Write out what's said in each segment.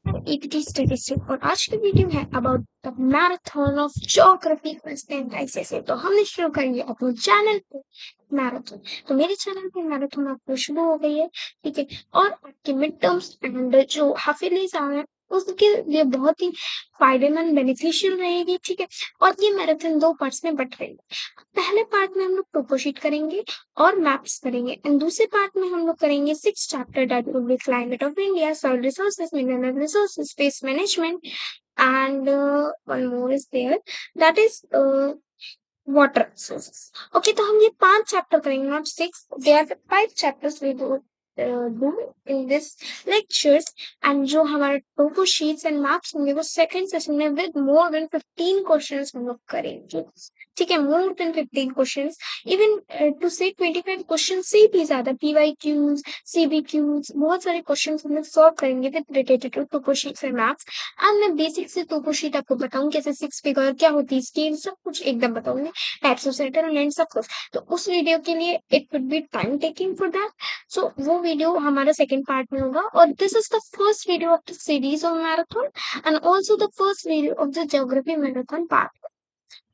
EPT statistics और आज की वीडियो है about the marathon of geography question ऐसे तो हमने शुरू करेंगे अपने चैनल पे मैराथन। तो मेरे चैनल पे मैराथन आपको शुरू हो गई है, ठीक है। और आपके मिड टर्म्स एंड जो हाफ ईयरलीज आ रहे हैं उसके लिए बहुत ही फायदेमंद बेनिफिशियल रहेगी, ठीक है। और ये मैराथन दो पार्ट्स में बट रही है। पहले पार्ट में हम लोग टोपोशीट करेंगे और मैप्स करेंगे एंड दूसरे पार्ट में हम लोग करेंगे 6 chapter that will be climate of India, soil resources, mineral resources, space management and one more is there, that is water resources. Okay, तो हम ये 5 चैप्टर करेंगे, not 6. There are 5 chapters we do in this lectures. and जो हमारे टोपो sheets and maps होंगे वो second session में with more than 15 questions हम लोग करेंगे, ठीक है। More than 15 questions, even two से 25 क्वेश्चन से भी ज्यादा PYQs, CBQs, बहुत सारे क्वेश्चंस हम लोग सॉल्व करेंगे with related to topo sheets and maps. अब मैं बेसिक से टोपो शीट आपको बताऊं कैसे 6 फिगर क्या होती है, स्केल सब कुछ एकदम बताऊंगी, टाइप्स ऑफ सेटलमेंट सब कुछ। तो उस वीडियो के लिए it would be time taking for that, so वो वीडियो हमारा सेकंड पार्ट में होगा। और this is the first video of the series of marathon and also the first video of the geography marathon part.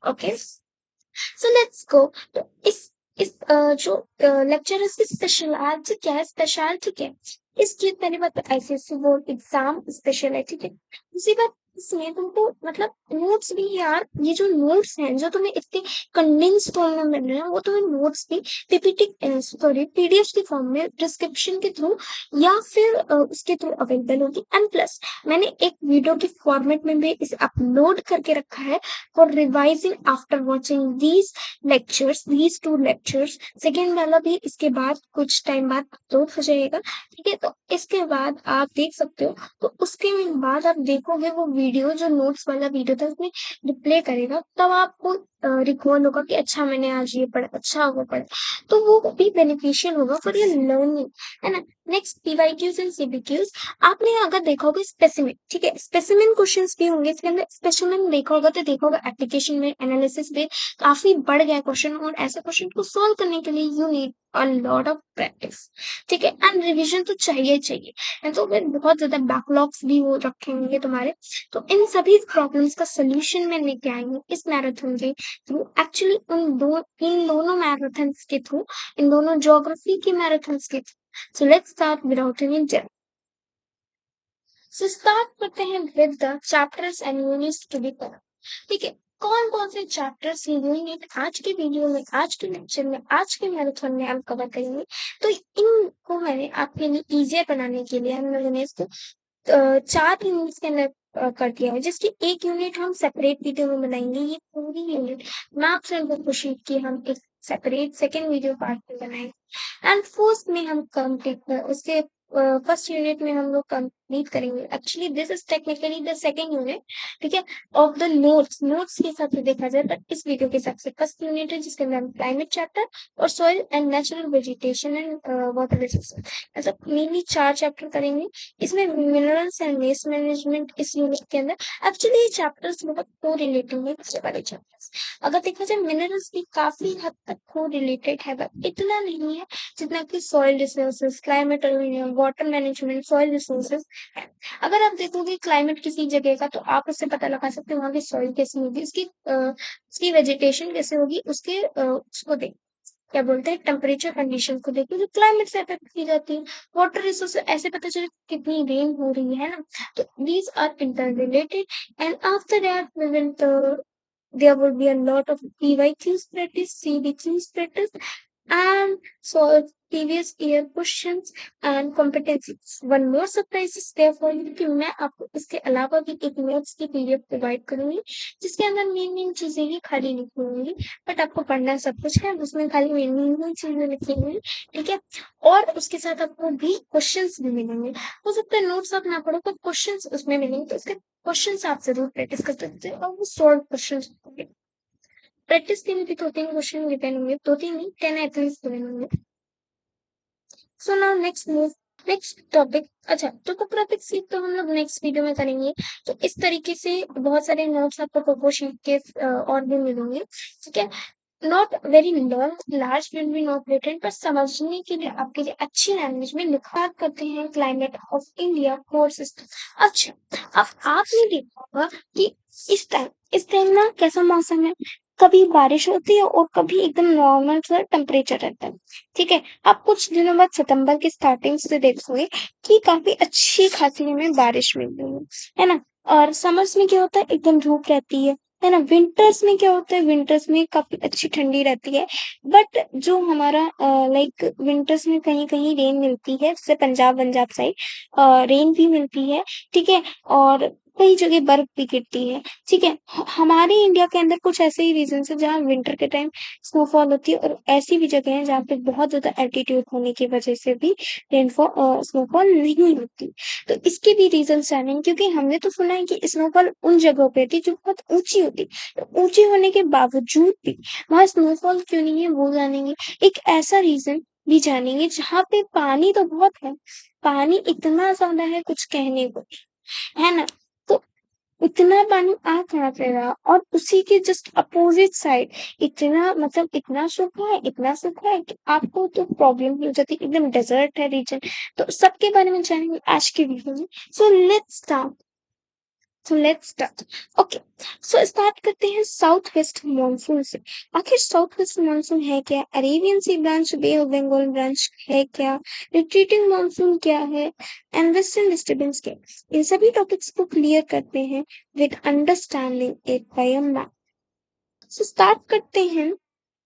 Okay, so let's go. तो जो lecture इसकी speciality क्या है, स्पेशलिटी क्या है इसकी पहली बात तो ICSE बोर्ड एग्जाम स्पेशल है, ठीक है। दूसरी बात इसमें तुमको मतलब नोट्स भी यार, ये जो नोट्स हैं जो तुम्हें इतने कंडेंस फॉर्म में मिल रहे हैं वो तुम्हें नोट्स भी PPT सॉरी PDF के फॉर्म में डिस्क्रिप्शन के थ्रू या फिर उसके थ्रू अवेलेबल होगी। एंड प्लस मैंने एक वीडियो के फॉर्मेट में भी इसे अपलोड करके रखा है for revising after watching these lectures, these two lectures। Second वाला भी इसके बाद कुछ टाइम बाद अपलोड हो जाएगा, ठीक है। तो इसके बाद आप देख सकते हो, तो उसके बाद आप देखोगे वो वीडियो जो नोट्स वाला वीडियो था उसमें रिप्ले करेगा, तब आपको रिकॉल होगा कि अच्छा मैंने आज ये पढ़ा, अच्छा वो पढ़ा। तो वो भी बेनिफिशियल होगा फॉर योर लर्निंग, है ना। नेक्स्ट PYQs एंड CBQs, आपने अगर देखा होगा स्पेसिमिन, ठीक है, स्पेसिमिन क्वेश्चंस भी होंगे इसके अंदर। स्पेसिमिन देखा होगा तो देखा होगा एप्लीकेशन में, एनालिसिस में काफी बढ़ गया क्वेश्चन, और ऐसे क्वेश्चन को सॉल्व करने के लिए you need a lot of practice, ठीक है। एंड रिवीजन तो चाहिए चाहिए, एंड तो फिर बहुत ज्यादा बैकलॉग्स भी वो रखे होंगे तुम्हारे। तो इन सभी प्रॉब्लम्स का सोल्यूशन मैं लेके आई हूँ इस मैराथन के थ्रू। एक्चुअली इन दोनों मैराथन्स के थ्रू, इन दोनों ज्योग्राफी के मैराथन्स के through. So let's start without any delay. So start करते हैं with the chapters and units to be cover, ठीक है। कौन कौन से चैप्टर्स ये यूनिट आज के वीडियो में, आज के लेक्चर में, आज के मैराथन में हम कवर करेंगे। तो इनको मैंने आपके लिए इजियर बनाने के लिए हम लोगों ने इसको 4 यूनिट्स के अंदर कर दिया है, जिसकी एक यूनिट हम सेपरेट वीडियो में बनाएंगे। ये पूरी यूनिट मैप्स एंड वर्कशीट की हम एक सेपरेट सेकेंड वीडियो पार्ट में बनाएंगे। एंड फर्स्ट में हम कंप्लीट उसके फर्स्ट यूनिट में हम लोग कंप्लीट करेंगे। Actually this is technically the second unit, ठीक है, ऑफ द नोट्स के हिसाब से देखा जाए, बट इस वीडियो के हिसाब से फर्स्ट यूनिट है जिसके अंदर हम क्लाइमेट चैप्टर और soil and natural vegetation and water resources, ऐसा मेनली 4 चैप्टर करेंगे। इसमें मिनरल्स एंड वेस्ट मैनेजमेंट इस यूनिट के अंदर। एक्चुअली ये चैप्टर्स बहुत को रिलेटेड है इससे वाले चैप्टर्स। अगर देखा जाए मिनरल्स भी काफी हद तक को रिलेटेड है, बट इतना नहीं है जितना कि soil resources, climate, water management, soil resources है। अगर आप देखोगे क्लाइमेट किसी जगह का, तो आप उससे पता लगा सकते हो वहां की सॉइल कैसी होगी, उसकी वेजिटेशन कैसे होगी, उसके उसको देख क्या बोलते हैं टेम्परेचर कंडीशन को देखिए जो क्लाइमेट से अफेक्ट की जाती है। वाटर रिसोर्स ऐसे पता चले कितनी रेन हो रही है ना। तो these are interrelated. And after that we will there would be a lot of PYQs practice, CBQs practice, and solve previous year questions and competencies. One more surprise is there for you कि मैं आपको इसके अलावा भी एक notes की PDF provide करूंगी, जिसके अंदर मेन मेन चीजें ही खाली लिखी होंगी, बट आपको पढ़ना सब कुछ है, उसमें खाली मेन मेन चीजें लिखी हुई, ठीक है। और उसके साथ आपको भी क्वेश्चंस भी मिलेंगे। हो सकता है नोट्स आप ना पढ़ो पर क्वेश्चंस उसमें मिलेंगे, तो उसके क्वेश्चंस आप जरूर प्रैक्टिस कर सकते हैं और वो सॉल्व क्वेश्चंस होंगे। प्रैक्टिस के लिए भी 2-3 क्वेश्चन गिवन होंगे, 2-3 नहीं 10 एटलीस्ट गिवन होंगे। So now next move, next topic. अच्छा, टोपोग्राफिक सीख तो हम लोग नेक्स्ट वीडियो में करेंगे। तो इस तरीके से बहुत सारे नोट्स आपको टोपो शीट के और भी मिलेंगे, ठीक है। Not very long large will be not written, पर समझने के लिए आपके लिए अच्छी लैंग्वेज में लिखा करते हैं climate of India four system. अच्छा, अब आपने देखा होगा कि इस टाइम ना कैसा मौसम है, कभी बारिश होती है और कभी एकदम नॉर्मल सा टेम्परेचर रहता है। ठीक है, आप कुछ दिनों बाद सितंबर की स्टार्टिंग से देखोगे कि काफी अच्छी खासी हमें बारिश मिल रही है ना। और समर्स में क्या होता है, एकदम धूप रहती है ना। विंटर्स में क्या होता है, विंटर्स में काफी अच्छी ठंडी रहती है। बट जो हमारा लाइक विंटर्स में कहीं कहीं रेन मिलती है, जैसे पंजाब पंजाब साइड रेन भी मिलती है। ठीक है, और कई जगह बर्फ भी गिरती है। ठीक है, हमारे इंडिया के अंदर कुछ ऐसे ही रीजन है जहाँ विंटर के टाइम स्नोफॉल होती है, और ऐसी भी जगह है जहाँ पे बहुत ज्यादा एल्टीट्यूड होने की वजह से भी रेनफॉल स्नोफॉल नहीं होती। तो इसके भी रीजन जानेंगे, क्योंकि हमने तो सुना है कि स्नोफॉल उन जगहों पे होती है जो बहुत ऊंची होती है, तो ऊंची होने के बावजूद भी वहां स्नोफॉल क्यों नहीं है वो जानेंगे। एक ऐसा रीजन भी जानेंगे जहाँ पे पानी तो बहुत है, पानी इतना ज्यादा है कुछ कहने को नहीं, है ना। तो इतना पानी आ कहाँ से रहा, और उसी के जस्ट अपोजिट साइड इतना मतलब इतना सूखा है कि आपको तो प्रॉब्लम ही हो जाती है, एकदम डेजर्ट है रीजन। तो सबके बारे में जानेंगे आज की वीडियो में। सो let's start. Okay, so start करते हैं साउथ वेस्ट मानसून से। आखिर साउथ वेस्ट मानसून है क्या, Arabian Sea branch, Bay of Bengal branch है क्या, रिट्रीटिंग मानसून क्या है, एंड वेस्टर्न डिस्टर्बेंस क्या है? इन सभी टॉपिक्स को क्लियर करते हैं with understanding it by a map. So start करते हैं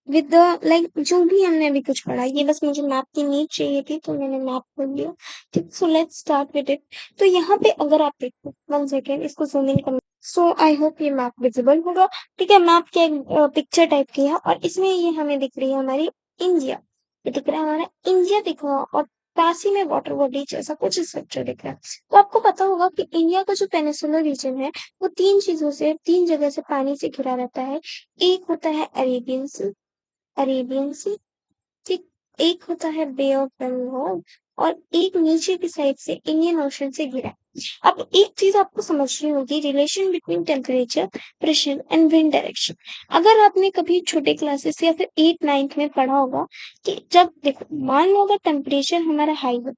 विद द लाइक जो भी हमने अभी कुछ पढ़ा, ये बस मुझे मैप की नीड चाहिए थी तो मैंने मैप खोल लिया। ठीक, सो लेट्स स्टार्ट विद इट। तो यहाँ पे अगर आप देखो, वन सेकेंड इसको जूम इन कर। सो आई होप ये मैप विजिबल होगा। ठीक है, मैप के पिक्चर टाइप की है, और इसमें ये हमें दिख रही है हमारी इंडिया। ये दिख रहा है हमारा इंडिया दिख रहा है, और पास ही में वाटर बॉडी जैसा कुछ स्ट्रक्चर दिख रहा है। तो आपको पता होगा कि इंडिया का जो पेनिसुलर रीजन है वो तीन जगह से पानी से घिरा रहता है। एक होता है अरेबियन सी, ठीक, एक होता है बे ऑफ बंगाल, और एक नीचे की साइड से इंडियन ओशन से घिरा है। अब एक चीज आपको समझनी होगी, relation between temperature, pressure and wind direction. अगर आपने कभी छोटे क्लासेस या फिर 8 9th में पढ़ा होगा कि जब देखो मान लो अगर टेम्परेचर हमारा हाई है,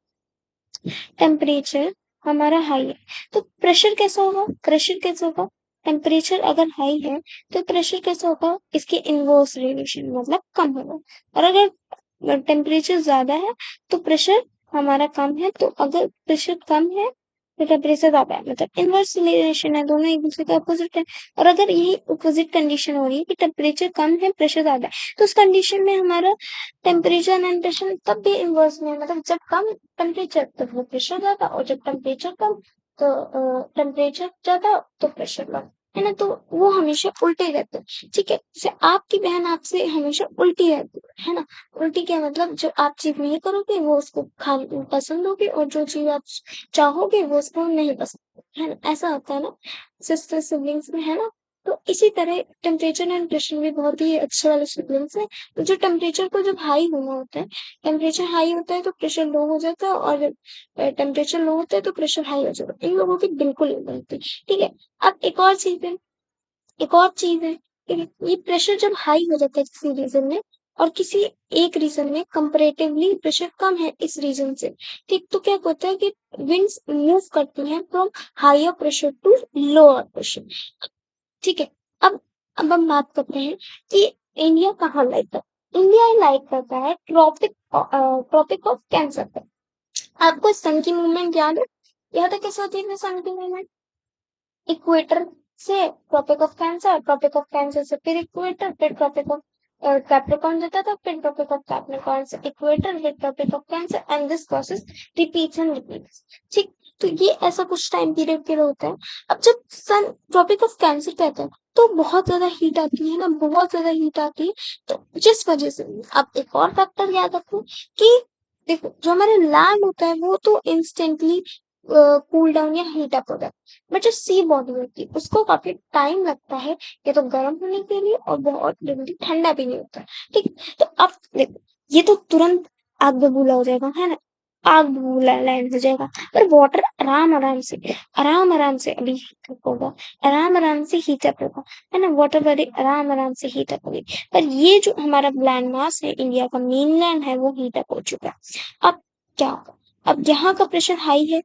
तो प्रेशर कैसा होगा, टेम्परेचर अगर हाई है तो प्रेशर कैसा होगा, इसके इनवर्स रिलेशन मतलब कम होगा। और अगर टेम्परेचर ज्यादा है तो प्रेशर हमारा कम है, तो अगर प्रेशर कम है तो टेम्परेचर ज्यादा है, मतलब इनवर्स रिलेशन है, दोनों एक दूसरे के अपोजिट है। और अगर यही अपोजिट कंडीशन हो रही है कि टेम्परेचर कम है प्रेशर ज्यादा है, तो उस कंडीशन में हमारा टेम्परेचर एंड प्रेशर तब भी इनवर्स में है। मतलब जब कम टेम्परेचर तो वो प्रेशर ज्यादा, और जब टेम्परेचर कम तो टेम्परेचर ज्यादा तो प्रेशर कम, है ना। तो वो हमेशा उल्टे रहते हैं। ठीक है, जैसे आपकी बहन आपसे हमेशा उल्टी रहती है ना। उल्टी क्या मतलब, जो आप चीज नहीं करोगे वो उसको खा पसंद होगी, और जो चीज आप चाहोगे वो उसको नहीं पसंद, है ना। ऐसा होता है ना सिस्टर सिबलिंग्स में, है ना। तो इसी तरह टेम्परेचर एंड प्रेशर भी बहुत ही अच्छे वाले सिबलिंग्स है। तो जो टेम्परेचर को जब हाई होना होता है, टेम्परेचर हाई होता है तो प्रेशर लो हो जाता है, और जब टेम्परेचर लो होता है तो प्रेशर हाई हो जाता है। इन लोगों की बिल्कुल नहीं बनती। ठीक है, अब एक और चीज है कि ये प्रेशर जब हाई हो जाता है किसी रीजन में, और किसी एक रीजन में कंपैरेटिवली प्रेशर कम है इस रीजन से, ठीक, तो क्या होता है कि विंड्स मूव करती हैं from higher pressure to lower pressure. ठीक है, अब हम बात करते हैं कि इंडिया कहाँ लाइक करता है। इंडिया लाइक करता है ट्रॉपिक ऑफ कैंसर पे। आपको सन की मूवमेंट याद है कैसे होती है सन की मूवमेंट, इक्वेटर से ट्रॉपिक ऑफ कैंसर से फिर इक्वेटर, फिर ट्रॉपिक ऑफ कैप्रिकॉर्न जाता था, फिर ट्रॉपिक ऑफ कैप्रिकॉर्न से इक्वेटर, फिर Tropic of Cancer, and this process repeats and repeats. ठीक, तो ये ऐसा कुछ टाइम पीरियड के लिए होता है। अब जब सन ट्रॉपिक ऑफ कैंसर पे आता है तो बहुत ज्यादा हीट आती है ना, बहुत ज्यादा हीट आती है। तो जिस वजह से आप एक और फैक्टर याद रखो कि देखो जो हमारा लैंड होता है वो तो इंस्टेंटली कूल डाउन या हीट अप होता है, बट जो सी बॉडी होती है उसको काफी टाइम लगता है ये तो गर्म होने के लिए, और बहुत जल्दी ठंडा भी नहीं होता है। ठीक, तो अब देखो ये तो तुरंत आग बबूला हो जाएगा, है ना। आग बबूला लैंड हो जाएगा, पर वाटर आराम आराम से अभी हीटअप होगा, आराम आराम से हीटअप होगा, है ना, वाटर बॉडी आराम आराम से हीटअप होगी। पर ये जो हमारा लैंड मास है, इंडिया का मेनलैंड है, वो हीटअप हो चुका है। अब क्या होगा, अब यहाँ का प्रेशर हाई है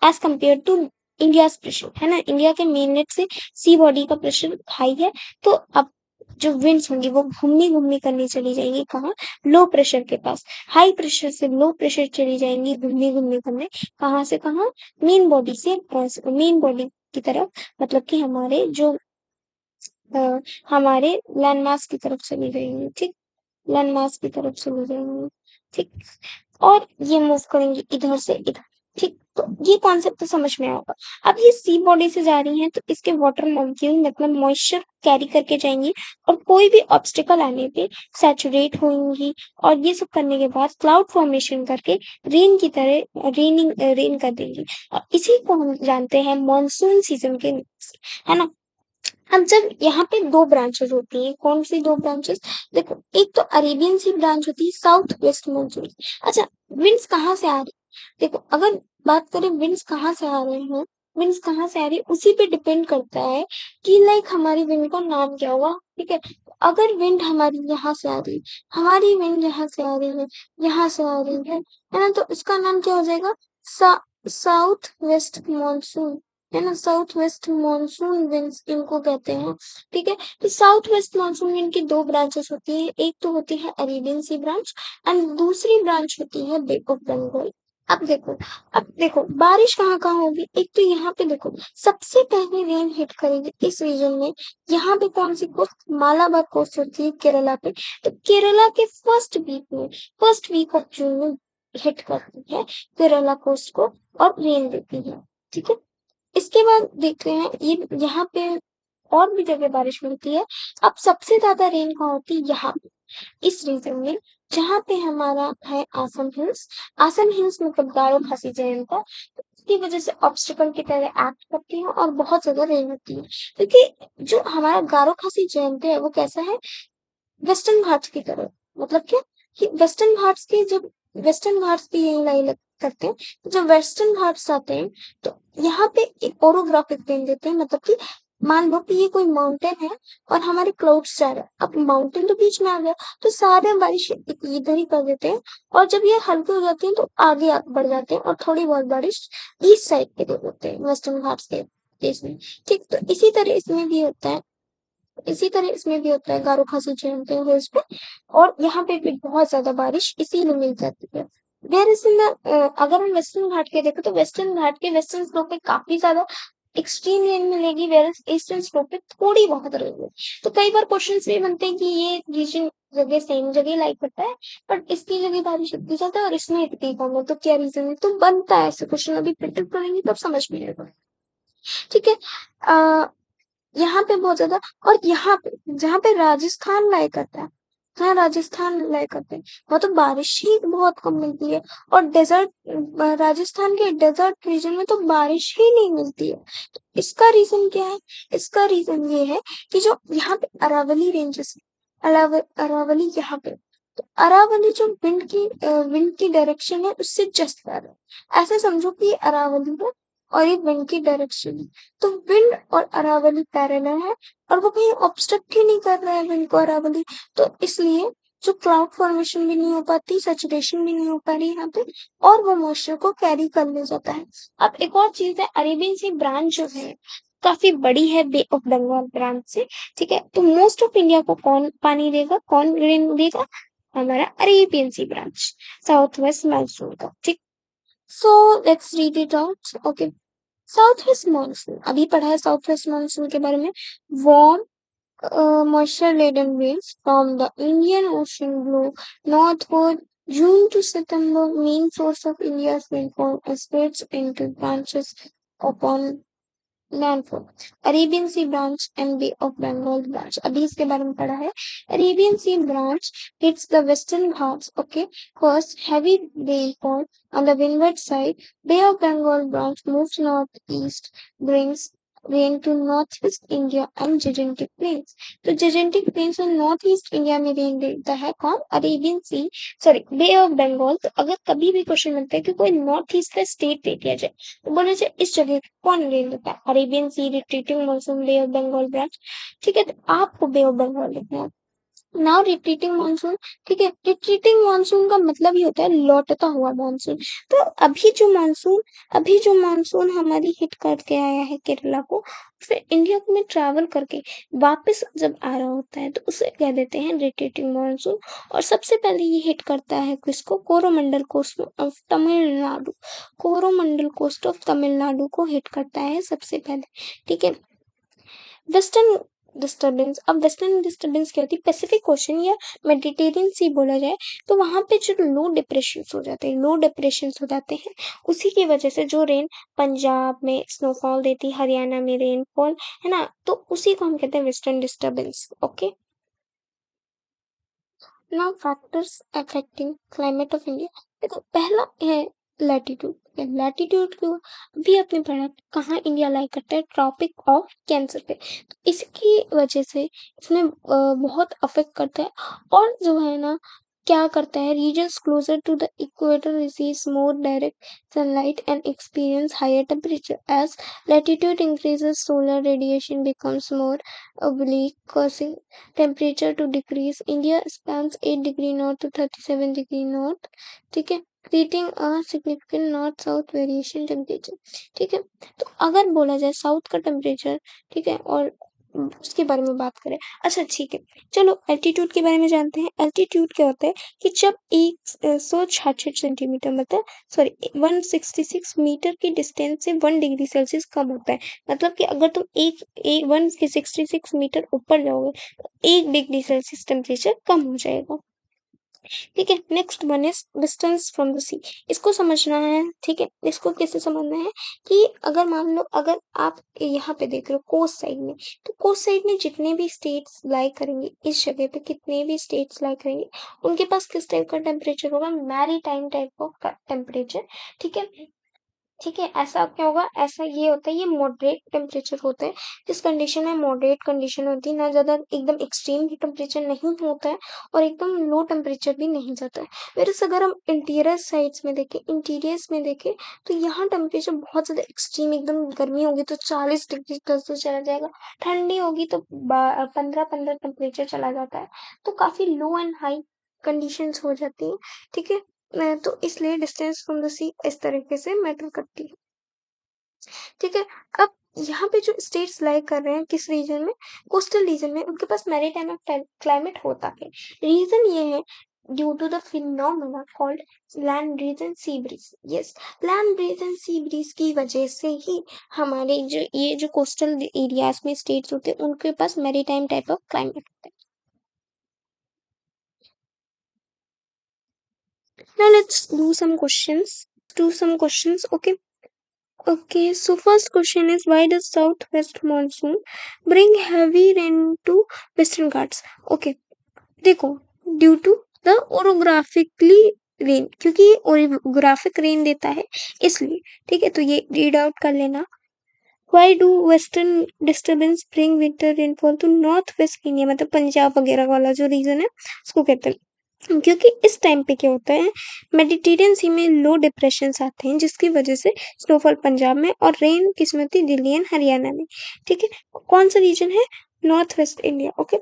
as compare to India pressure, है ना, इंडिया के मेनलेट से सी बॉडी का प्रेशर हाई है। तो अब जो विंड्स होंगी वो घूमने घूमने करनी चली जाएंगी कहाँ, लो प्रेशर के पास, हाई प्रेशर से लो प्रेशर चली जाएंगी घूमने घूमने करने, कहाँ से कहाँ, मेन बॉडी से मेन बॉडी की तरफ, मतलब कि अ, हमारे लैंडमास की तरफ चली जाएंगी, ठीक, लैंडमास की तरफ चली जाएंगी, ठीक, और ये मूव करेंगी इधर से इधर, ठीक। तो ये कॉन्सेप्ट तो समझ में आएगा। अब ये सी बॉडी से जा रही हैं तो इसके वाटर मॉलिक्यूल मतलब मॉइस्चर कैरी करके जाएंगी, और कोई भी ऑब्स्टिकल आने पे सैचुरेट होंगी, और ये सब करने के बाद क्लाउड फॉर्मेशन करके रेन की तरह रेन कर देंगी। और इसी को हम जानते हैं मॉनसून सीजन के, है ना। अब जब यहाँ पे दो ब्रांचेस होती हैं, कौन सी दो ब्रांचेस, देखो एक तो अरेबियन सी ब्रांच होती है, साउथ वेस्ट मानसून। अच्छा, विंड्स कहाँ से आ रही, देखो अगर बात करें विंड्स कहाँ से आ रहे हैं, विंड्स कहाँ से आ रही है उसी पे डिपेंड करता है कि लाइक हमारी विंड का नाम क्या होगा, ठीक है। अगर विंड हमारी यहाँ से आ रही है, हमारी विंड यहाँ से आ रही है, यहाँ से आ रही है ना, तो इसका नाम क्या हो जाएगा, साउथ वेस्ट मानसून, है ना, साउथ वेस्ट मानसून विंड्स इनको कहते हैं, ठीक है। तो साउथ वेस्ट मानसून विंड की दो ब्रांचेस होती है, एक तो होती है अरेबियन सी ब्रांच एंड दूसरी ब्रांच होती है बे ऑफ बंगाल। अब देखो, अब देखो बारिश कहाँ कहाँ होगी, एक तो यहाँ पे देखो सबसे पहले रेन हिट करेगी इस रीजन में, यहाँ पे कौन सी कोस्ट, मालाबार कोस्ट होती है केरला पे, तो केरला के फर्स्ट वीक ऑफ जून में हिट करती है केरला कोस्ट को और रेन देती है, ठीक है। इसके बाद देखते हैं ये यहाँ पे और भी जगह बारिश मिलती है। अब सबसे ज्यादा रेन कहाँ होती है, यहाँ पे, इस रीजन में जहाँ पे हमारा है आसम हिल्स मतलब गारो खासी जयंता, तो इसकी वजह से ऑब्स्टिकल की तरह एक्ट करती है और बहुत ज्यादा रेन होती है, क्योंकि जो हमारा गारो खासी जयंती है वो कैसा है, वेस्टर्न घाट्स की तरफ, मतलब क्या, कि वेस्टर्न घाट्स के जब वेस्टर्न घाट्स की यही लाई करते हैं, तो जब वेस्टर्न घाट्स आते हैं तो यहाँ पे एक ओरोग्राफिक प्लेन देते हैं, मतलब कि मान लो कि ये कोई माउंटेन है और हमारे क्लाउड्स जा रहे हैं, अब माउंटेन तो बीच में आ गया, तो सारे बारिश इधर ही कर देते हैं, और जब ये हल्के हो जाते हैं तो आगे बढ़ जाते हैं और थोड़ी बहुत बारिश ईस्ट साइड पे दे देते हैं वेस्टर्न घाट्स के केस में, ठीक। तो इसी तरह इसमें भी होता है गारो खासी जयंती हिल्स पे, और यहाँ पे भी बहुत ज्यादा बारिश इसीलिए मिल जाती है। वेयर इज इन अगर हम वेस्टर्न घाट के देखें तो वेस्टर्न घाट के वेस्टर्न स्लोप पे काफी ज्यादा एक्सट्रीम रेन मिलेगी, वेयर ईस्टर्न स्लोप पे थोड़ी बहुत रेन मिलेगी। तो कई बार क्वेश्चन भी बनते हैं कि ये रीजन जगह सेम जगह लाइक करता है, बट इसकी जगह बारिश इतनी ज्यादा है और इसमें इतनी कम है, तो क्या रीजन है, तो बनता है ऐसे क्वेश्चन, अभी प्रिडिक्ट करेंगे तब समझ में आएगा, ठीक है। यहाँ पे बहुत ज्यादा, और यहाँ पे जहाँ पे राजस्थान लाइक करता है, जहाँ राजस्थान लाइक करते हैं वहाँ तो बारिश ही बहुत कम मिलती है, और डेजर्ट राजस्थान के डेजर्ट रीजन में तो बारिश ही नहीं मिलती है। तो इसका रीजन क्या है, इसका रीजन ये है कि जो यहाँ पे अरावली रेंजेस है, अरावली यहाँ पे, तो अरावली जो विंड की डायरेक्शन है उससे जस्ट पैरल है, ऐसे समझो कि ये अरावली है और ये विंड की डायरेक्शन है, तो विंड और अरावली पैरेलल है, और वो कहीं ऑब्स्ट्रक्ट ही नहीं कर रहा है विंड को अरावली, तो इसलिए जो क्लाउड फॉर्मेशन भी नहीं हो पाती, सैचुरेशन भी नहीं हो पा रही यहाँ पे, और वो मॉइस्चर को कैरी कर ले जाता है। अब एक और चीज है, अरेबियन सी ब्रांच जो है काफी बड़ी है बे ऑफ बंगाल ब्रांच से, ठीक है। तो मोस्ट ऑफ इंडिया को कौन पानी देगा, कौन रेन देगा, हमारा Arabian Sea branch, south west monsoon का, ठीक। So let's read it out, okay. South west monsoon, अभी पढ़ा है साउथ वेस्ट मानसून के बारे में, warm moisture laden winds from the Indian Ocean blow northward June to September, main source of India's rainfall, spreads into branches upon landfall, Arabian Sea branch and Bay of Bengal branch, अभी इसके बारे में पढ़ा है। Arabian Sea branch hits the western ghats, okay, first heavy rainfall on the windward side, Bay of Bengal branch moves northeast, brings rain to North East India and Gangetic plains. तो Gangetic plains और North East India में rain देता है कौन? Arabian Sea, sorry Bay of Bengal. तो अगर कभी भी क्वेश्चन बनता है कि कोई नॉर्थ ईस्ट का स्टेट दे दिया जाए तो बोला जाए इस जगह कौन रेन देता है? Arabian Sea, retreating monsoon, Bay of Bengal branch. ठीक है, तो आपको बे ऑफ बंगाल लिखना है। Now retreating monsoon. ठीक है, रिट्रीटिंग मानसून का मतलब ही होता है लौटता हुआ मानसून। तो अभी जो मानसून हमारी हिट करके आया है केरला को, फिर इंडिया में ट्रैवल करके वापस जब आ रहा होता है तो उसे कह देते हैं रिट्रीटिंग मानसून। और सबसे पहले ये हिट करता है किसको? Coromandel coast of Tamil Nadu. Coromandel coast of Tamil Nadu को हिट करता है सबसे पहले। ठीक है, वेस्टर्न डिस्टर्बेंस। अब वेस्टर्न डिस्टर्बेंस क्या होती है? पैसिफिक ओशन या मेडिटेरियन सी बोला जाए तो वहां पे जो लो डिप्रेशन हो जाते हैं, उसी की वजह से जो रेन पंजाब में स्नोफॉल देती, हरियाणा में रेनफॉल, है ना, तो उसी को हम कहते हैं western disturbance. Okay, now factors affecting climate of India. देखो, पहला है लैटिट्यूड। लैटिट्यूड क्यों? अभी आपने पढ़ा कहाँ इंडिया लाई करता है? ट्रॉपिक ऑफ कैंसर पे। तो इसकी वजह से इसमें बहुत अफेक्ट करता है। और जो है ना, क्या करता है? Regions closer to the equator receives more direct sunlight and experience higher temperature. As latitude increases, solar radiation becomes more oblique, causing temperature to decrease. India spans 8 degree north to 37 degree north, ठीक है, creating a significant north south variation temperature। ठीक है, तो अगर बोला जाए south का temperature, ठीक है, और उसके बारे में बात करें। अच्छा ठीक है, चलो एल्टीट्यूड के बारे में जानते हैं। एल्टीट्यूड क्या होता है कि जब 166 सेंटीमीटर, मतलब सॉरी 166 मीटर की डिस्टेंस से 1 डिग्री सेल्सियस कम होता है। मतलब कि अगर तुम एक 166 मीटर ऊपर जाओगे तो 1 डिग्री सेल्सियस टेम्परेचर कम हो जाएगा। ठीक है, next one is distance from the sea. इसको समझना है। ठीक है, इसको कैसे समझना है कि अगर मान लो, अगर आप यहाँ पे देख रहे हो कोस्ट साइड में, तो कोस्ट साइड में जितने भी स्टेट्स लाई करेंगे, इस जगह पे कितने भी स्टेट्स लाई करेंगे, उनके पास किस टाइप का टेम्परेचर होगा? Maritime type of temperature. ठीक है, ठीक है, ऐसा क्या होगा? ऐसा ये होता है, ये मॉडरेट टेम्परेचर होता है। जिस कंडीशन में मॉडरेट कंडीशन होती है, ना ज्यादा एकदम एक्सट्रीम टेम्परेचर नहीं होता है और एकदम लो टेम्परेचर भी नहीं जाता है। वैसे अगर हम इंटीरियर्स में देखें तो यहाँ टेम्परेचर बहुत ज्यादा एक्सट्रीम, एकदम गर्मी होगी तो 40 डिग्री प्लस तो चला जाएगा, ठंडी होगी तो 15-15 टेम्परेचर चला जाता है। तो काफी लो एंड हाई कंडीशंस हो जाती है। ठीक है, तो इसलिए डिस्टेंस फ्रॉम द सी इस तरीके से मैटर करती है। ठीक है, अब यहाँ पे जो स्टेट्स लाई कर रहे हैं किस रीजन में? कोस्टल रीजन में, उनके पास मैरीटाइम क्लाइमेट होता है। रीजन ये है due to the phenomena called land breeze and sea breeze. Yes, land breeze and sea breeze की वजह से ही हमारे जो कोस्टल एरियाज में स्टेट्स होते हैं उनके पास मैरीटाइम टाइप ऑफ क्लाइमेट होता है। Now let's do some questions. Okay. Okay, so first question is, why does southwest monsoon bring heavy rain to Western Ghats? Okay, देखो, ड्यू टू द ओरोग्राफिकली रेन, क्योंकि ये orographic rain देता है इसलिए। ठीक है, तो ये रीड आउट कर लेना। Why do western disturbance bring winter rainfall to north west India, मतलब पंजाब वगैरह वाला जो रीजन है उसको कहते हैं। क्योंकि इस टाइम पे क्या होता है, मेडिटेरियन सी में लो डिप्रेशन आते हैं जिसकी वजह से स्नोफॉल पंजाब में और रेन किसमें होती है? दिल्ली एंड हरियाणा में। ठीक है, कौन सा रीजन है? North west India. Okay,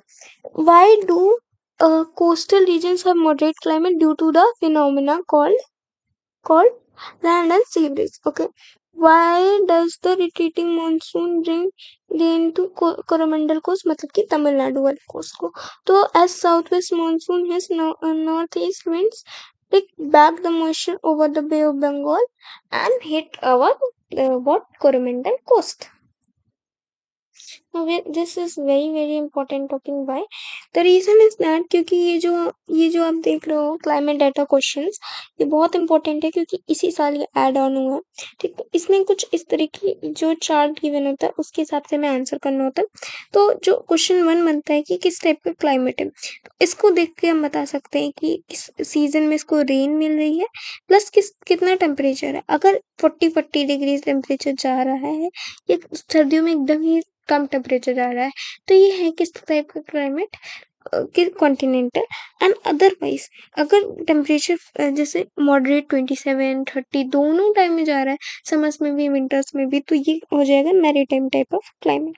why do coastal regions have moderate climate due to the phenomena called land and sea breeze. Okay, why does the retreating monsoon bring rain to Coromandel coast, मतलब कि तमिलनाडु वाले coast को? तो as southwest monsoon has northeast winds pick back the moisture over the Bay of Bengal and hit our what Coromandel coast. This is very very important topic. By the reason is that क्योंकि ये जो आप देख रहे हो climate data questions, ये बहुत important है क्योंकि इसी साल ये ऐड ऑन हुआ। ठीक है, इसमें कुछ इस तरह की जो चार्ट गिवन होता है उसके हिसाब से मैं आंसर करना होता है। तो जो क्वेश्चन वन बनता है कि किस टाइप का क्लाइमेट है, तो इसको देख के हम बता सकते हैं कि किस सीजन में इसको रेन मिल रही है, प्लस कितना टेम्परेचर है। अगर 40 टेम्परेचर जा रहा है, ये सर्दियों में एकदम ही कम टेम्परेचर जा रहा है, तो ये है किस टाइप का क्लाइमेट, कि कॉन्टिनेंटल। एंड अदरवाइज अगर टेम्परेचर जैसे मॉडरेट 27-30 दोनों टाइम में जा रहा है, समर्स में भी विंटर्स में भी, तो ये हो जाएगा maritime type of climate.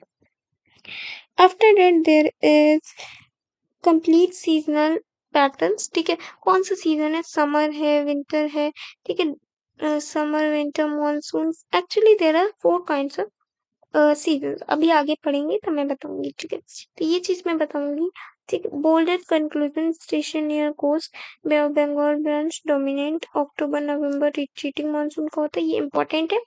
After that there is complete seasonal patterns. ठीक है, कौन सा सीजन है, समर है, विंटर है। ठीक है, summer winter monsoon, actually there are 4 kinds of season. अभी आगे पढ़ेंगे तो मैं बताऊंगी। ठीक है, तो ये चीज मैं बताऊंगी। ठीक है, boulder conclusion station near coast, bay of Bengal branch dominant October November, retreating monsoon का होता है, ये इंपॉर्टेंट है।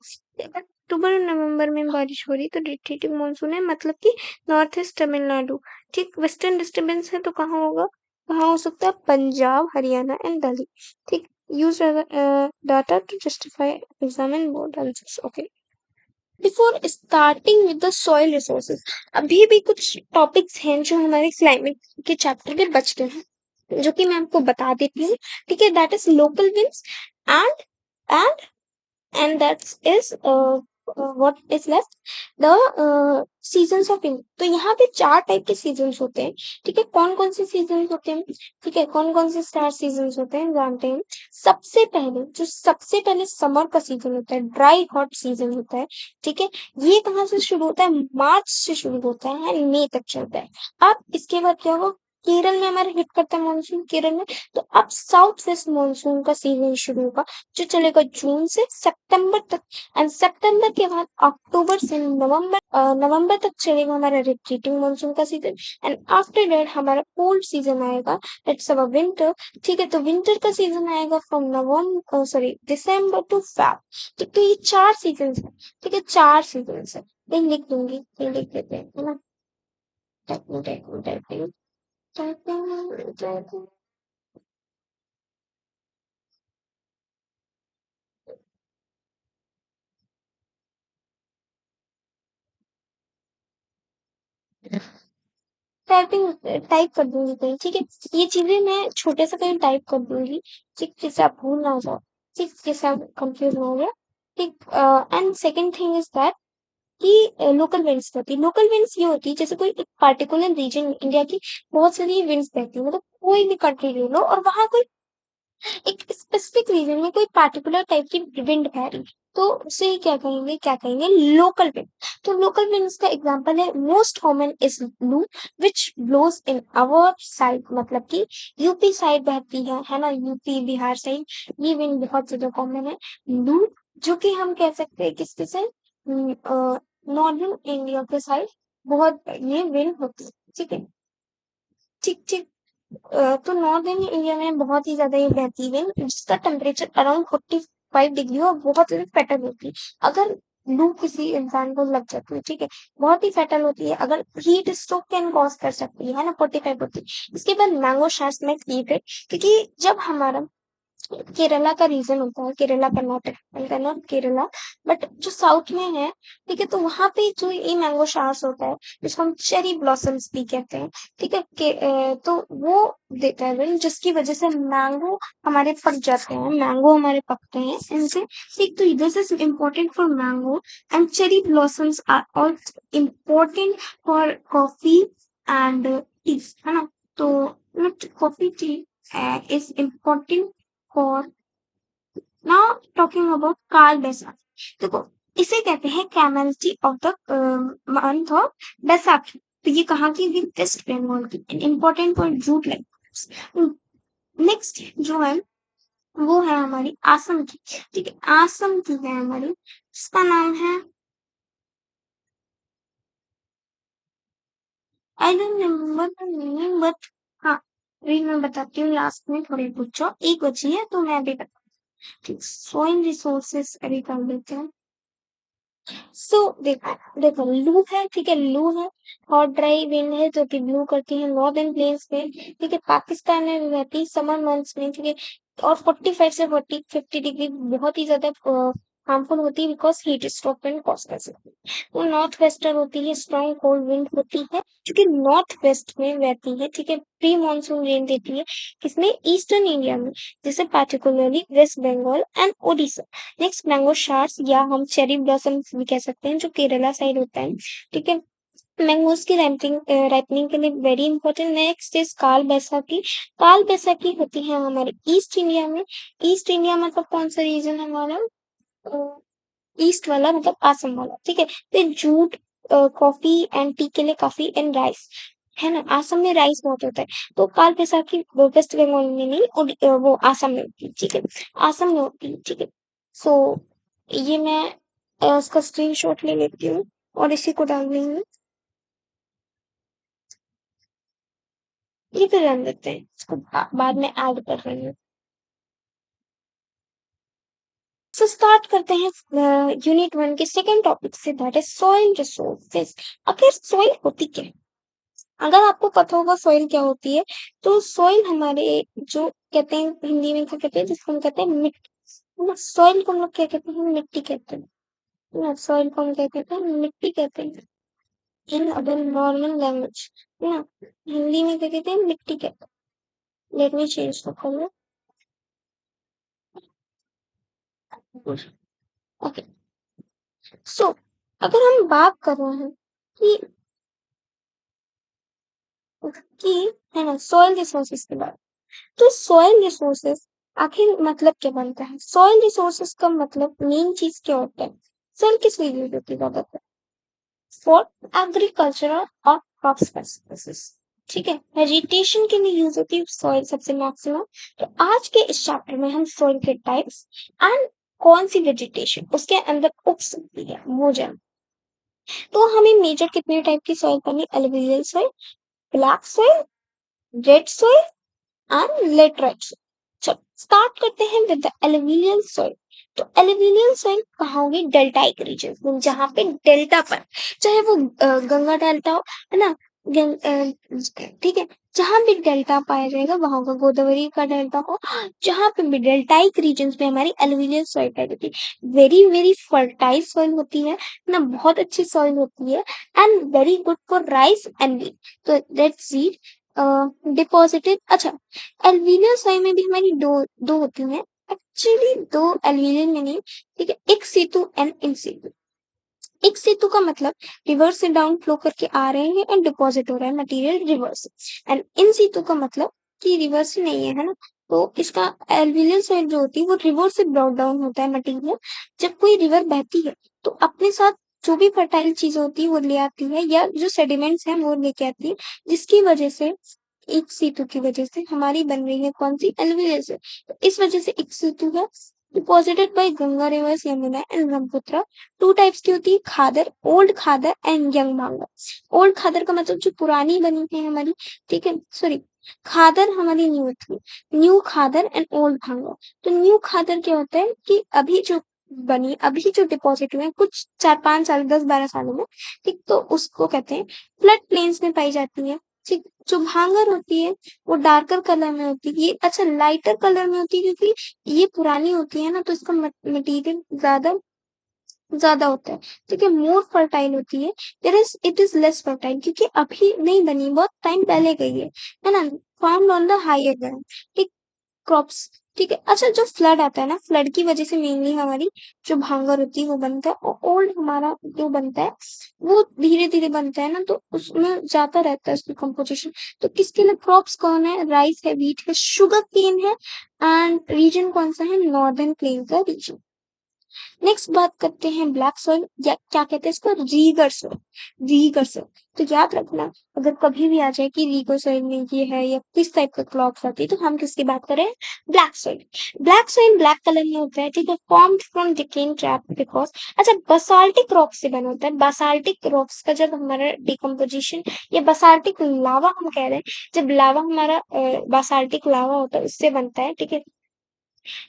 अक्टूबर और नवंबर में बारिश हो रही तो रिट्रीटिंग मानसून है, मतलब कि नॉर्थ ईस्ट तमिलनाडु। ठीक, वेस्टर्न डिस्टर्बेंस है तो कहाँ होगा, कहाँ हो सकता है, पंजाब, हरियाणा एंड दिल्ली। ठीक, use data to justify exam and board answers. Okay, before starting with the soil resources, अभी भी कुछ टॉपिक्स हैं जो हमारे क्लाइमेट के चैप्टर के बच गए हैं, जो कि मैं आपको बता देती हूँ। ठीक है, that is local winds and and and that is what is left the seasons of India। तो यहाँ पे 4 टाइप के सीजन्स होते हैं। ठीक है, कौन कौन से सीजन्स होते हैं, ठीक है, कौन कौन से 4 सीजन्स होते हैं जानते हैं। सबसे पहले समर का सीजन होता है, ड्राई हॉट सीजन होता है। ठीक है, ये कहाँ से शुरू होता है, मार्च से शुरू होता है, मई तक चलता है। अब इसके बाद क्या होगा, केरल में हमारे हिट करता है मानसून, केरल में। तो अब साउथ वेस्ट मानसून का सीजन शुरू होगा, जो चलेगा जून से सितंबर तक। एंड सितंबर के बाद अक्टूबर से नवंबर तक चलेगा हमारा रिट्रीटिंग मानसून का सीजन। एंड आफ्टर दैट हमारा कोल्ड सीजन आएगा, दैट्स अवर विंटर। ठीक है, तो विंटर का सीजन आएगा from November sorry December to Feb. तो ये 4 सीजन है। ठीक है, 4 सीजन है, मैं लिख दूंगी, ये लिख देते हैं, है ना। Typing typing typing typing typing. Typing type कर दूंगी कहीं। ठीक है, ये चीजें मैं छोटे से कहीं टाइप कर दूंगी। ठीक, जिससे आप भूल ना जाओ, ठीक, जिससे आप कंफ्यूज ना हो जाए। ठीक, and second thing is that कि लोकल विंड्स होती है। लोकल विंड्स ये होती है जैसे कोई एक पार्टिकुलर रीजन इंडिया की बहुत सारी विंड्स बहती है, मतलब कोई भी कंट्री ले लो और वहां कोई एक स्पेसिफिक रीजन में कोई पार्टिकुलर टाइप की विंड बह रही, तो उसे क्या कहेंगे लोकल विंड। तो लोकल विंड्स का एग्जांपल है, मोस्ट कॉमन इज लू विच ब्लोज इन आवर साइड, मतलब कि यूपी साइड बहती है ना, यूपी बिहार साइड ये विंड बहुत ज्यादा कॉमन है, लू। जो कि हम कह सकते हैं किसके साइड, नॉर्दर्न इंडिया के साइड बहुत ये विंड होती है। ठीक है, ठीक ठीक। तो नॉर्थ इंडिया में बहुत ही ज्यादा ये बहती है जिसका टेम्परेचर अराउंड 45 डिग्री और बहुत ज्यादा फैटल होती है। अगर लू किसी इंसान को लग जाती है, ठीक है, बहुत ही फैटल होती है, अगर हीट स्ट्रोक कैन कॉज कर सकती है ना, 45 होती है। इसके बाद मैंगो शार्स में हीट है, क्योंकि जब हमारा केरला का रीजन होता है, केरला कर्नाटक, नॉट केरला, बट जो साउथ में है। ठीक है, तो वहां पे जो ये मैंगो शार्स होता है, जिसको हम चेरी ब्लॉसम्स भी कहते हैं। ठीक है, तो वो देता है wind, जिसकी वजह से मैंगो हमारे पक जाते हैं, मैंगो हमारे पकते हैं इनसे। ठीक, तो this is important for mango and cherry blossoms are also important for coffee and tea, है ना। तो coffee tea is important for now talking about काल बैसाखी। देखो, इसे कहते हैं calamity of the month of Baisakhi. तो ये कहाँ की, वेस्ट बंगाल की, important for jute like. Next जो है वो है हमारी आसम की। ठीक है, आसम की है हमारी, इसका नाम है, I don't remember the name but, हाँ अभी मैं बताती हूँ, लास्ट में थोड़ी पूछो, एक बची है तो मैं अभी बता। ठीक, सोइल रिसोर्सेस अभी कर लेते हैं। सो देखो देखो लू है, ठीक है, लू है, हॉट ड्राई विंड है जो कि ब्लू करती है नॉर्दर्न प्लेन्स में, ठीक है, पाकिस्तान में रहती है समर मंथ्स में, ठीक है, और 45 से 40-50 डिग्री बहुत ही ज्यादा हार्मफुल होती है because heat stroke and cause कर सकती है। वो नॉर्थ वेस्टर्न होती है, स्ट्रॉन्ग कोल्ड विंड होती है जो कि नॉर्थ वेस्ट में रहती है, ठीक है, प्री मानसून रेन देती है किसमें, ईस्टर्न इंडिया में, जैसे particularly west Bengal and Odisha. Next mango showers या हम चेरी ब्लॉसम्स भी कह सकते हैं जो केरला साइड होता है, ठीक है। मैंगोज की राइपनिंग के लिए वेरी इंपॉर्टेंट। नेक्स्ट इज काल बैसाखी। काल बैसाखी होती है हमारे ईस्ट इंडिया में। ईस्ट इंडिया मतलब कौन सा रीजन है हमारा, ईस्ट वाला मतलब असम वाला, ठीक है। तो जूट, कॉफी एंड टी के लिए काफी एंड राइस, है ना, असम में राइस बहुत होता है। तो काल बैसाखी वो वेस्ट बंगाल में नहीं, वो असम में होती है, ठीक है, असम में होती है, ठीक है। सो ये मैं उसका स्क्रीनशॉट ले लेती हूँ और इसी को डाल देंगे, ये फिर रन देते हैं, इसको बाद में ऐड कर रहे हैं। सो स्टार्ट करते हैं यूनिट 1 के सेकंड टॉपिक से, दैट इज सॉइल रिसोर्सेज। आखिर सॉइल होती क्या है? अगर आपको पता होगा सॉइल क्या होती है, तो सॉइल हमारे जो कहते हैं हिंदी में क्या कहते हैं, जिसको हम कहते हैं मिट्टी, सॉइल को हम लोग क्या कहते हैं, मिट्टी कहते हैं ना, सॉइल को हम क्या कहते हैं, मिट्टी कहते हैं इन अदर नॉर्मल लैंग्वेज, है ना, हिंदी में क्या कहते हैं, मिट्टी कहते हैं। Let me change the colour. Okay, so अगर हम बात कर रहे हैं कि कि है ना सॉइल रिसोर्सेज के बारे में, तो सॉइल रिसोर्सेज आखिर मतलब क्या बनता है, सॉइल रिसोर्सेज का मतलब मेन चीज क्या होता है, सॉइल किस लिए यूज होती है ज्यादातर, फॉर एग्रीकल्चरल और क्रॉप स्पेसिस, ठीक है, वेजिटेशन के लिए यूज होती है सॉइल सबसे मैक्सिमम। तो आज के इस चैप्टर में हम सॉइल के टाइप्स एंड कौन सी वेजिटेशन उसके अंदर उग सकती है वो जान। तो हमें मेजर कितने टाइप की सॉइल करनी, alluvial soil, black soil, red soil and laterite soil. चलो स्टार्ट करते हैं विद द एलुवियल सॉइल। तो एलुवियल सॉइल कहाँ होगी, डेल्टाइक रीजन, जहाँ पे डेल्टा पर, चाहे वो गंगा डेल्टा हो, है ना, ठीक है, जहां भी डेल्टा पाया जाएगा वहां होगा, गोदावरी का डेल्टा हो, जहां पे भी डेल्टाइक रीजन में हमारी एलुवियल सॉइल पाई जाती है, वेरी वेरी फर्टाइल सॉइल होती है ना, बहुत अच्छी सॉइल होती है and very good for rice and wheat. तो लेट्स सी डिपॉजिटेड। अच्छा, एल्विनियल सॉइल में भी हमारी दो दो होती हैं, एक्चुअली दो एल्विनियल में नहीं, ठीक है, एक सेतु एंड इन सेतु। एक सेतु का मतलब रिवर से डाउन फ्लो करके आ रहे हैं एंड डिपॉजिट हो रहा है मटेरियल रिवर से, एंड इन सेतु का मतलब कि रिवर से नहीं है ना। तो इसका एल्विनियल सॉइल जो होती है वो रिवर से ब्रॉट डाउन होता है मटेरियल। जब कोई रिवर बहती है तो अपने साथ जो भी फर्टाइल चीज होती है वो ले आती है, या जो सेडिमेंट्स हैं वो लेके आती है, जिसकी वजह से एक सेतु की वजह से हमारी बन रही है कौन सी, एल्वियल से। तो इस वजह से एक सेतु है deposited bye Ganga reverse, Yamuna and Brahmaputra. Two types की होती है, खादर, ओल्ड खादर एंड यंग भांगर। ओल्ड खादर का मतलब जो पुरानी बनी है हमारी, ठीक है, सॉरी, खादर हमारी न्यू थी, न्यू खादर एंड ओल्ड भांगर। तो न्यू खादर क्या होता है कि अभी जो बनी, अभी जो डिपॉजिट हुए हैं कुछ 4-5 साल, 10-12 सालों में, ठीक, तो उसको कहते हैं फ्लड प्लेन्स में पाई जाती है, ठीक। जो भांगर होती है वो डार्कर कलर में होती है, ये अच्छा लाइटर कलर में होती है क्योंकि ये पुरानी होती है ना, तो इसका मटेरियल ज्यादा ज्यादा होता है, ठीक है, मोर फर्टाइल होती है। इट इज लेस फर्टाइल क्योंकि अभी नहीं बनी, बहुत टाइम पहले गई है ना, found on the higher ground, ठीक, क्रॉप्स, ठीक है। अच्छा, जो फ्लड आता है ना, फ्लड की वजह से मेनली हमारी जो भांगर होती है वो बनता है, और ओल्ड हमारा जो बनता है वो धीरे धीरे बनता है ना, तो उसमें जाता रहता है उसकी कंपोजिशन। तो किसके लिए क्रॉप्स कौन है, राइस है, व्हीट है, शुगर केन है, एंड रीजन कौन सा है, नॉर्दर्न प्लेन का रीजन। नेक्स्ट बात करते हैं ब्लैक सॉइल, या क्या कहते हैं इसको, रीगर सॉइल। रीगर सॉइल, तो याद रखना, अगर कभी भी आ जाए कि रीगर सॉइल में ये है या किस टाइप का क्रॉप्स आती है, तो हम किसकी बात करें, black soil. Black soil black colour में होता है, ठीक है, formed from decaying trap because, अच्छा, बसाल्टिक रॉक से बना होता है, बसाल्टिक रॉक्स का जब हमारा डिकम्पोजिशन, या बसाल्टिक लावा हम कह रहे हैं, जब लावा हमारा बसाल्टिक लावा होता है उससे बनता है, ठीक है।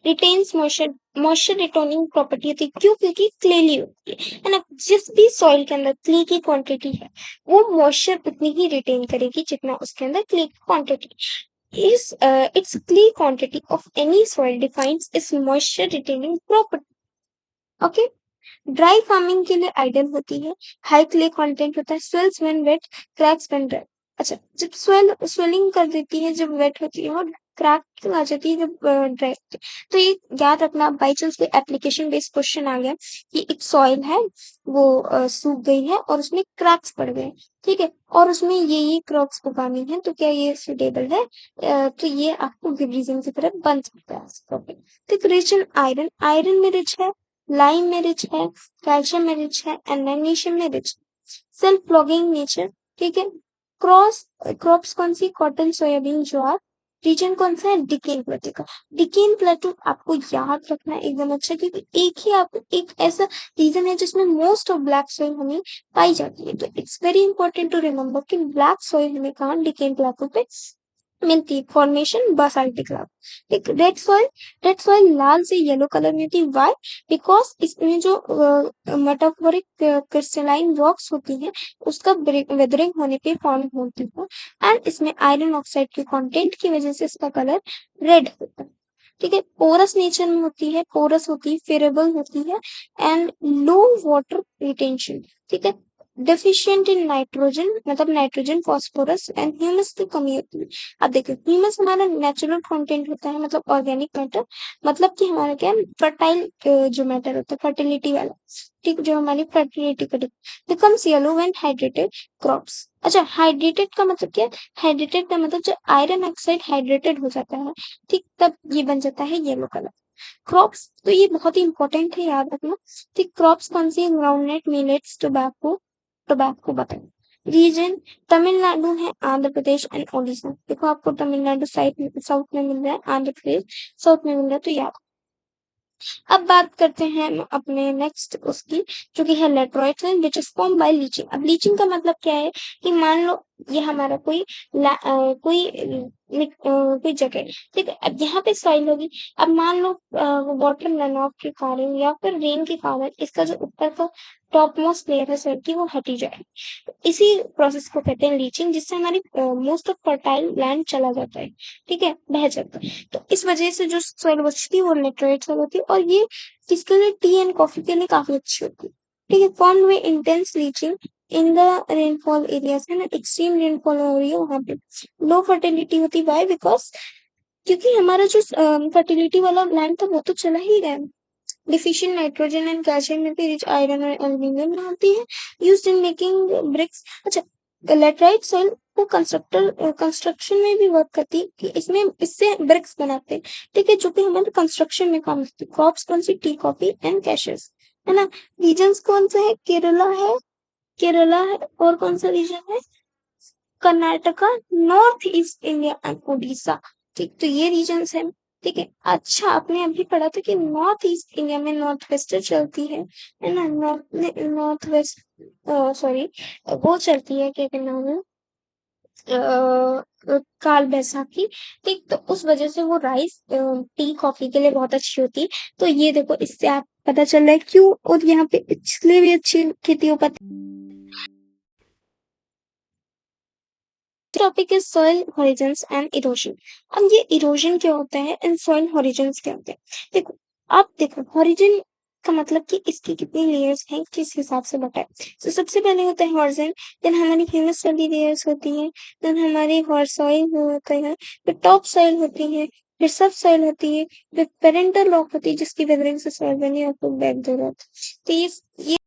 रिटेन्स मॉइस्चर रिटेनिंग प्रॉपर्टी होती है। क्यों? क्योंकि क्लेली होती है ना। जिस भी सॉइल के अंदर क्ले की क्वांटिटी है वो मॉइस्चर उतनी ही रिटेन करेगी जितना उसके अंदर क्ले की quantity is its clay quantity of any soil defines its moisture retaining property. Okay. Dry farming के लिए आइडियल होती है। हाई क्ले कंटेंट होता है। Swells when wet, cracks when dry. अच्छा, जब स्वेलिंग कर देती है जब वेट होती है और क्रैक आ जाती है जब ड्राई होती है। तो ये याद रखना, बाई चांस कोई एप्लीकेशन बेस्ड क्वेश्चन आ गया कि एक सॉइल है वो सूख गई है और उसमें क्रैक्स पड़ गए, ठीक है, और उसमें ये क्रॉप्स उगानी है, तो क्या ये सुटेबल है? तो ये आपको गिव रीजन की तरफ बन सकता है। तो रिच इन आयरन, आयरन में रिच है, लाइम में रिच है, कैल्शियम में रिच है एंड मैग्नीशियम में रिच। सेल्फ प्लॉगिंग नेचर, ठीक है। क्रॉस क्रॉप्स कौन सी? कॉटन, सोयाबीन, ज्वार। रीजन कौन सा है? डिकेन प्लेटो का। डिकेन प्लेटो आपको याद रखना है एकदम अच्छा, क्योंकि एक ऐसा रीजन है जिसमें मोस्ट ऑफ ब्लैक सॉइल हमें पाई जाती है। तो it's very important to remember कि ब्लैक सॉइल हमें कहाँ डिकेन प्लेटो पे मिलती है। Formation basaltic rock. एक रेड सॉइल लाल से येलो कलर में होती है। व्हाई? बिकॉज इसमें जो मेटाफोरिक क्रिस्टलाइन रॉक्स होती हैं उसका वेदरिंग होने पे फॉर्म होती है एंड इसमें आयरन ऑक्साइड के कंटेंट की वजह से इसका कलर रेड होता है, ठीक है। पोरस नेचर में होती है, पोरस होती है, फेरेबल होती है एंड लो वाटर रिटेंशन, ठीक है। डेफिशिएंट इन नाइट्रोजन, मतलब नाइट्रोजन, फास्फोरस एंड ह्यूमस की कमी होती है। अब देखिए, ह्यूमस हमारा नेचुरल कंटेंट होता है, मतलब ऑर्गेनिक मैटर, मतलब कि हमारा क्या, फर्टाइल जो मैटर होता है, फर्टिलिटी वाला, ठीक, जो हमारी फर्टिलिटी को becomes yellow when hydrated crops. अच्छा, हाइड्रेटेड का मतलब क्या है? हाइड्रेटेड का मतलब जब आयरन ऑक्साइड हाइड्रेटेड हो जाता है, ठीक, तब ये बन जाता है येलो कलर। क्रॉप्स, तो ये बहुत ही इंपॉर्टेंट है, याद रखना। ठीक, क्रॉप्स कौन सी? Groundnut, millets, tobacco. टोबैको बताओ। रीजन तमिलनाडु है, आंध्र प्रदेश एंड ओडिशा। देखो आपको तमिलनाडु साइड साउथ में मिल रहा है, आंध्र प्रदेश साउथ में मिल रहा है, तो याद। अब बात करते हैं हम अपने नेक्स्ट उसकी, जो कि है laterite which is form by leaching. अब लीचिंग का मतलब क्या है कि मान लो ये हमारा कोई जगह है, ठीक है। अब यहाँ पे सॉइल होगी। अब मान लो वाटर रन ऑफ के कारण या फिर रेन के कारण इसका जो ऊपर का टॉप मोस्ट लेयर है सॉइल की वो हटी जाए, तो इसी प्रोसेस को कहते हैं लीचिंग, जिससे हमारी मोस्ट ऑफ फर्टाइल लैंड चला जाता है, ठीक है, बह जाता है। तो इस वजह से जो सॉइल बचती है वो लेटराइट सॉइल होती है, और ये किसके लिए? टी एंड कॉफी के लिए काफी अच्छी होती है, ठीक है। फॉर्म में intense leaching in the rainfall areas, है ना, एक्सट्रीम रेनफॉल हो रही है वहां पे लो फर्टिलिटी होती है। वाई? बिकॉज क्योंकि हमारा जो फर्टिलिटी वाला लैंड था वो तो चला ही गया। डिफिशिएंट नाइट्रोजन एंड कैल्शियम में भी रिच आयरन और एल्यूमिनियम में होती है, यूज्ड इन मेकिंग ब्रिक्स। अच्छा, लेटराइट सॉइल को कंस्ट्रक्शन में भी वर्क करती है कि इसमें इससे ब्रिक्स बनाते हैं, ठीक है, जो कि हमारे कंस्ट्रक्शन में काम आती है। क्रॉप्स कौन सी? टी, कॉफी एंड कैशेस, है ना। रीजन्स कौन सा है? केरला है, और कौन सा रीजन है? Karnataka, north East India and Orissa, ठीक, तो ये रीजन्स है, ठीक है। अच्छा, आपने अभी पढ़ा था कि नॉर्थ ईस्ट इंडिया में नॉर्थ वेस्टर चलती है ना, नॉर्थ वेस्ट, सॉरी, वो चलती है, क्या कहना है, काल बैसाखी, ठीक, तो उस वजह से वो राइस टी कॉफी के लिए बहुत अच्छी होती है। तो ये देखो, इससे आप पता चल रहा है क्यों, और यहाँ पे इसलिए भी अच्छी खेती हो पाती। Topic is soil horizons and erosion. अब ये इरोजन क्या होता है एंड सॉइल हॉरिजन्स क्या होते हैं? देखो, आप देखो, हॉरिजन का मतलब कि इसकी कितनी लेयर्स हैं, किस हिसाब से बटा है। तो सबसे पहले होता है हॉरिजन, देन हमारी ह्यूमस वाली लेयर्स होती हैं, देन हमारी हॉर सॉइल होता है, फिर टॉप सॉइल होती है, फिर सब सॉइल होती है, फिर पेरेंटल रॉक होती है जिसकी वेदरिंग से सॉइल बनी और फिर बैक तो ये